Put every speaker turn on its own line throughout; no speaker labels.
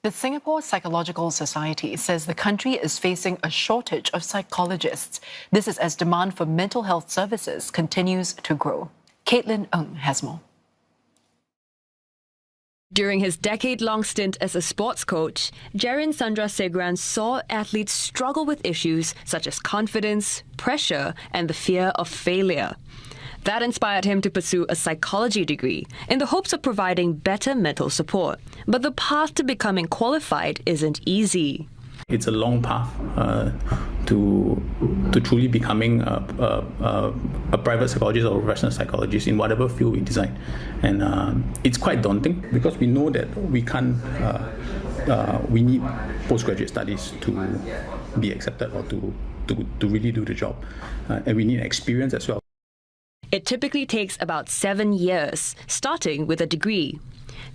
The Singapore Psychological Society says the country is facing a shortage of psychologists. This is as demand for mental health services continues to grow. Caitlin Ng has more.
During his decade-long stint as a sports coach, Jerin Sandrasegaran saw athletes struggle with issues such as confidence, pressure, and the fear of failure. That inspired him to pursue a psychology degree in the hopes of providing better mental support. But the path to becoming qualified isn't easy.
It's a long path to truly becoming a private psychologist or professional psychologist in whatever field we design. And it's quite daunting because we know that we can't, we need postgraduate studies to be accepted or to really do the job. And we need experience as well.
It typically takes about 7 years, starting with a degree.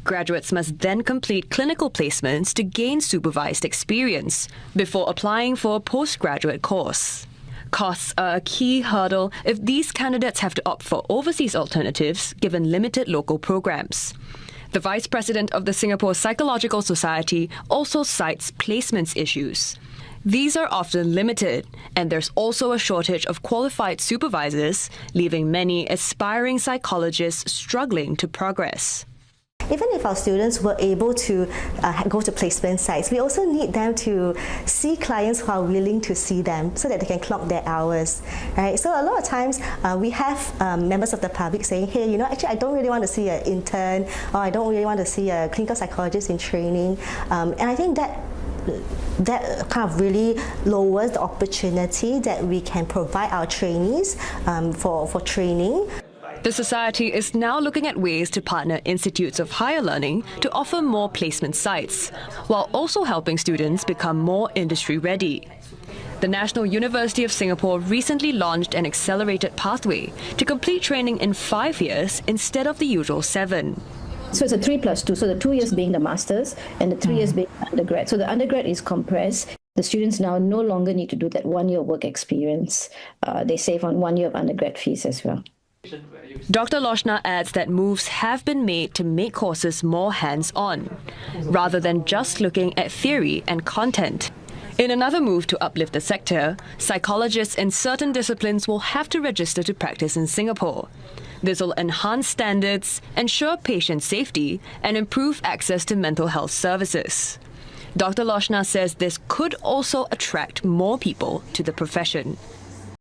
Graduates must then complete clinical placements to gain supervised experience before applying for a postgraduate course. Costs are a key hurdle if these candidates have to opt for overseas alternatives given limited local programs. The Vice President of the Singapore Psychological Society also cites placements issues. These are often limited, and there's also a shortage of qualified supervisors, leaving many aspiring psychologists struggling to progress.
Even if our students were able to go to placement sites, we also need them to see clients who are willing to see them so that they can clock their hours, right? So a lot of times we have members of the public saying, hey, actually I don't really want to see an intern, or I don't really want to see a clinical psychologist in training. And I think that kind of really lowers the opportunity that we can provide our trainees for training.
The Society is now looking at ways to partner institutes of higher learning to offer more placement sites, while also helping students become more industry-ready. The National University of Singapore recently launched an accelerated pathway to complete training in 5 years instead of the usual 7.
So it's a 3+2, so the 2 years being the master's and the 3 years being undergrad. So the undergrad is compressed. The students now no longer need to do that 1 year work experience. They save on 1 year of undergrad fees as well.
Dr. Lochner adds that moves have been made to make courses more hands-on, rather than just looking at theory and content. In another move to uplift the sector, psychologists in certain disciplines will have to register to practice in Singapore. This will enhance standards, ensure patient safety, and improve access to mental health services. Dr. Lochner says this could also attract more people to the profession.